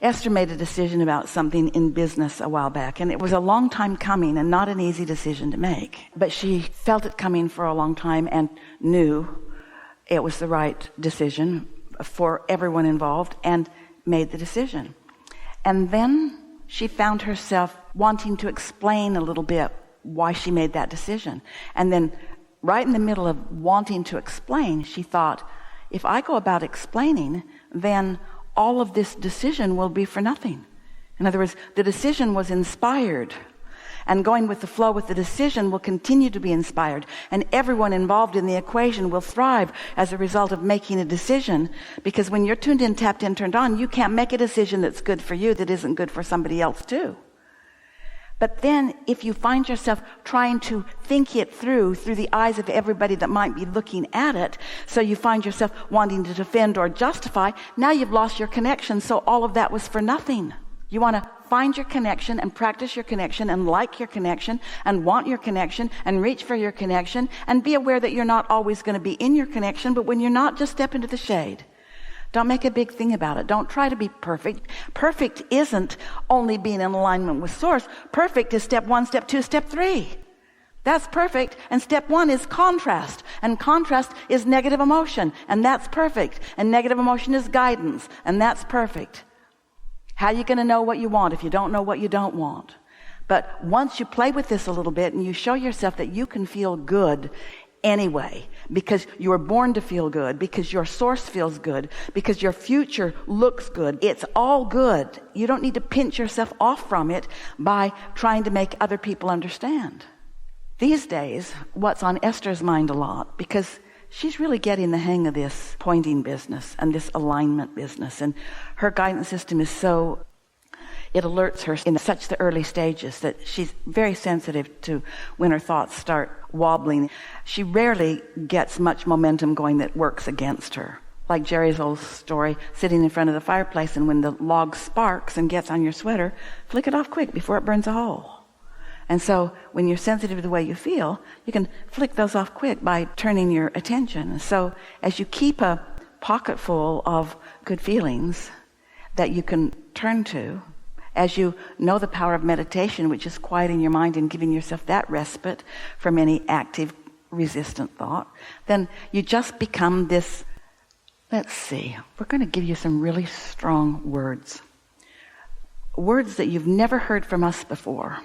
Esther made a decision about something in business a while back, and it was a long time coming and not an easy decision to make. But she felt it coming for a long time and knew it was the right decision for everyone involved and made the decision. And then she found herself wanting to explain a little bit why she made that decision. And then right in the middle of wanting to explain, she thought, if I go about explaining, then all of this decision will be for nothing. In other words, the decision was inspired, and going with the flow with the decision will continue to be inspired, and everyone involved in the equation will thrive as a result of making a decision, because when you're tuned in, tapped in, turned on, you can't make a decision that's good for you that isn't good for somebody else too. But then if you find yourself trying to think it through the eyes of everybody that might be looking at it, so you find yourself wanting to defend or justify, now you've lost your connection, so all of that was for nothing. You want to find your connection and practice your connection and like your connection and want your connection and reach for your connection and be aware that you're not always going to be in your connection, but when you're not, just step into the shade. Don't make a big thing about it. Don't try to be perfect. Perfect isn't only being in alignment with Source. Perfect is step 1, step 2, step 3. That's perfect. And step 1 is contrast. And contrast is negative emotion. And that's perfect. And negative emotion is guidance. And that's perfect. How are you going to know what you want if you don't know what you don't want? But once you play with this a little bit and you show yourself that you can feel good anyway, because you were born to feel good, because your source feels good, because your future looks good. It's all good. You don't need to pinch yourself off from it by trying to make other people understand. These days, what's on Esther's mind a lot, because she's really getting the hang of this pointing business and this alignment business, and her guidance system is so, it alerts her in such the early stages that she's very sensitive to when her thoughts start wobbling. She rarely gets much momentum going that works against her. Like Jerry's old story, sitting in front of the fireplace, and when the log sparks and gets on your sweater, flick it off quick before it burns a hole. And so when you're sensitive to the way you feel, you can flick those off quick by turning your attention. So as you keep a pocket full of good feelings that you can turn to, as you know the power of meditation, which is quieting your mind and giving yourself that respite from any active, resistant thought, then you just become this, let's see, we're going to give you some really strong words. Words that you've never heard from us before.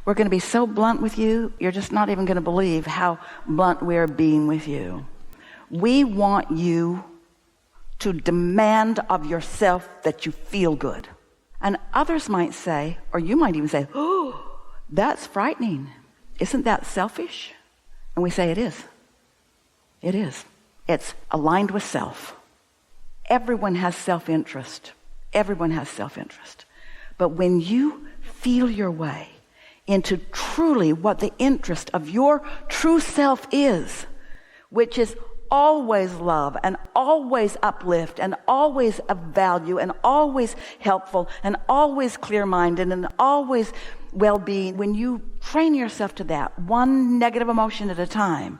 We're going to be so blunt with you, you're just not even going to believe how blunt we're being with you. We want you to demand of yourself that you feel good. And others might say, or you might even say, oh, that's frightening. Isn't that selfish? And we say it is. It is. It's aligned with self. Everyone has self-interest. Everyone has self-interest. But when you feel your way into truly what the interest of your true self is, which is always love and always uplift and always of value and always helpful and always clear-minded and always well-being, when you train yourself to that, one negative emotion at a time,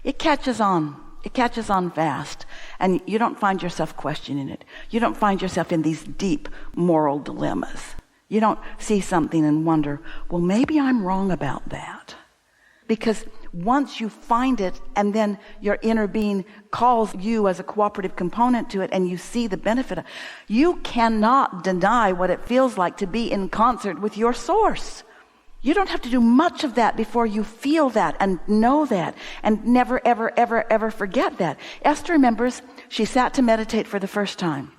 it catches on. It catches on fast, and you don't find yourself questioning it. You don't find yourself in these deep moral dilemmas. You don't see something and wonder, well, maybe I'm wrong about that. Because once you find it, and then your inner being calls you as a cooperative component to it, and you see the benefit of it, you cannot deny what it feels like to be in concert with your source. You don't have to do much of that before you feel that and know that and never, ever, ever, ever forget that. Esther remembers she sat to meditate for the first time.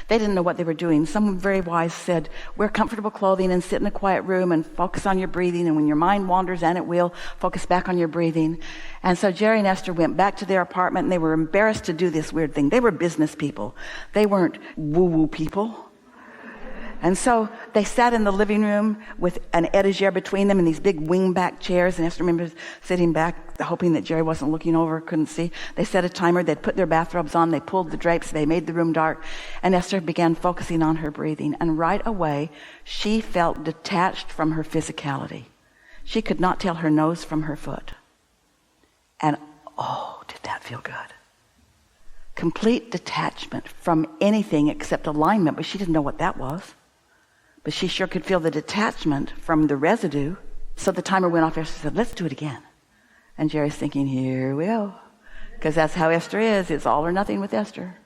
They didn't know what they were doing. Someone very wise said, wear comfortable clothing and sit in a quiet room and focus on your breathing. And when your mind wanders, and it will, focus back on your breathing. And so Jerry and Esther went back to their apartment, and they were embarrassed to do this weird thing. They were business people. They weren't woo-woo people. And so they sat in the living room with an etagere between them and these big wing-back chairs. And Esther remembers sitting back, hoping that Jerry wasn't looking over, couldn't see. They set a timer. They'd put their bathrobes on. They pulled the drapes. They made the room dark. And Esther began focusing on her breathing. And right away, she felt detached from her physicality. She could not tell her nose from her foot. And oh, did that feel good? Complete detachment from anything except alignment, but she didn't know what that was. But she sure could feel the detachment from the residue. So the timer went off. Esther said, let's do it again. And Jerry's thinking, here we go. Because that's how Esther is. It's all or nothing with Esther.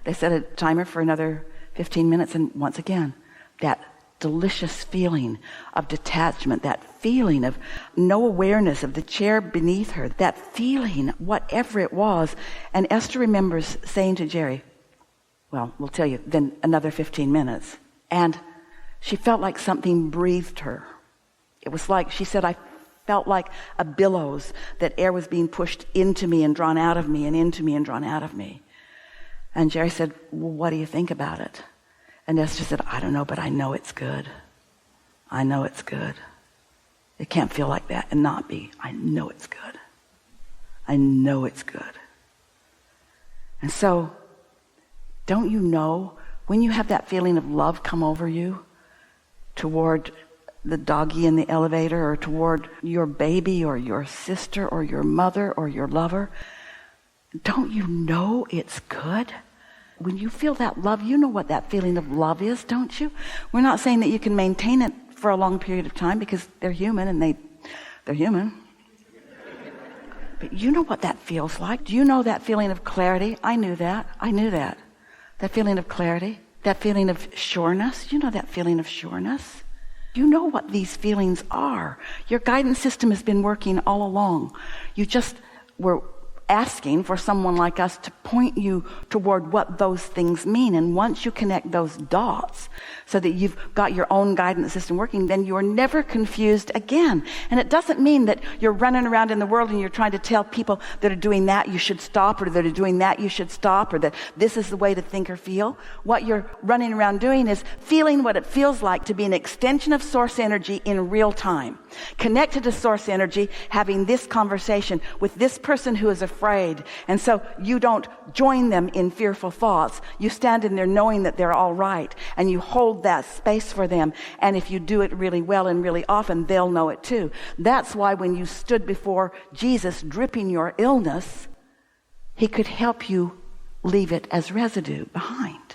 They set a timer for another 15 minutes, and once again, that delicious feeling of detachment, that feeling of no awareness of the chair beneath her, that feeling, whatever it was. And Esther remembers saying to Jerry, well, we'll tell you, then another 15 minutes. And she felt like something breathed her. It was like, she said, I felt like a billows, that air was being pushed into me and drawn out of me and into me and drawn out of me. And Jerry said, well, what do you think about it? And Esther said, I don't know, but I know it's good. I know it's good. It can't feel like that and not be. I know it's good. I know it's good. And so, don't you know, when you have that feeling of love come over you toward the doggy in the elevator, or toward your baby or your sister or your mother or your lover, don't you know it's good? When you feel that love, you know what that feeling of love is, don't you? We're not saying that you can maintain it for a long period of time, because they're human and they're human. But you know what that feels like. Do you know that feeling of clarity? I knew that. That feeling of clarity, that feeling of sureness. You know that feeling of sureness. You know what these feelings are. Your guidance system has been working all along. You just were asking for someone like us to point you toward what those things mean. And once you connect those dots so that you've got your own guidance system working, then you're never confused again. And it doesn't mean that you're running around in the world and you're trying to tell people that are doing that you should stop, or that are doing that you should stop, or that this is the way to think or feel. What you're running around doing is feeling what it feels like to be an extension of source energy in real time, connected to source energy, having this conversation with this person who is afraid. And so you don't join them in fearful thoughts. You stand in there knowing that they're all right, and you hold that space for them. And if you do it really well and really often, they'll know it too. That's why when you stood before Jesus dripping your illness, he could help you leave it as residue behind.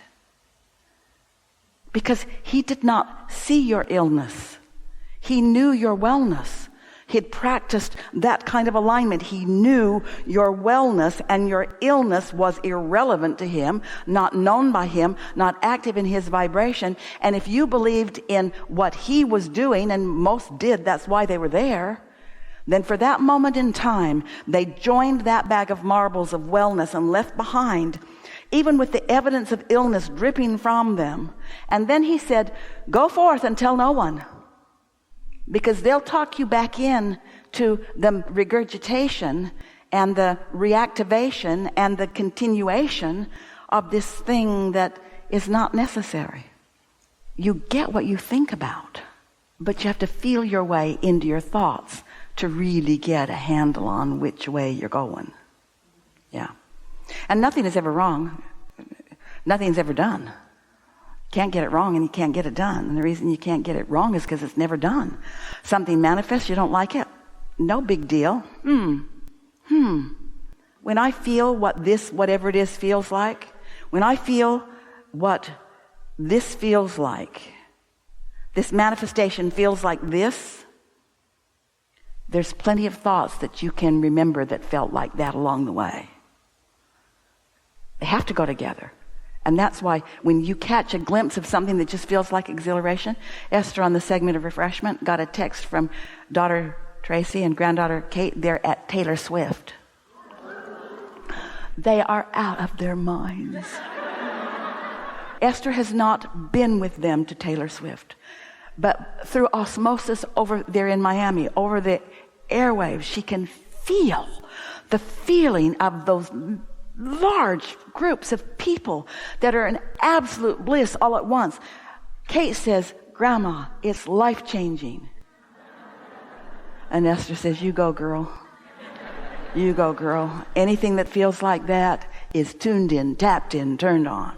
Because he did not see your illness. He knew your wellness. He'd practiced that kind of alignment. He knew your wellness, and your illness was irrelevant to him, not known by him, not active in his vibration. And if you believed in what he was doing, and most did, that's why they were there, then for that moment in time, they joined that bag of marbles of wellness and left behind, even with the evidence of illness dripping from them. And then he said, go forth and tell no one. Because they'll talk you back in to the regurgitation and the reactivation and the continuation of this thing that is not necessary. You get what you think about, but you have to feel your way into your thoughts to really get a handle on which way you're going. Yeah. And nothing is ever wrong. Nothing's ever done. Can't get it wrong, and you can't get it done. And the reason you can't get it wrong is because it's never done. Something manifests, you don't like it. No big deal. When I feel what this, whatever it is, feels like, when I feel what this feels like, this manifestation feels like this, there's plenty of thoughts that you can remember that felt like that along the way. They have to go together. And that's why when you catch a glimpse of something that just feels like exhilaration, Esther on the segment of refreshment got a text from daughter Tracy and granddaughter Kate. They're at Taylor Swift. They are out of their minds. Esther has not been with them to Taylor Swift, but through osmosis over there in Miami, over the airwaves, she can feel the feeling of those large groups of people that are in absolute bliss all at once. Kate says, Grandma, it's life-changing. And Esther says, you go, girl. You go, girl. Anything that feels like that is tuned in, tapped in, turned on.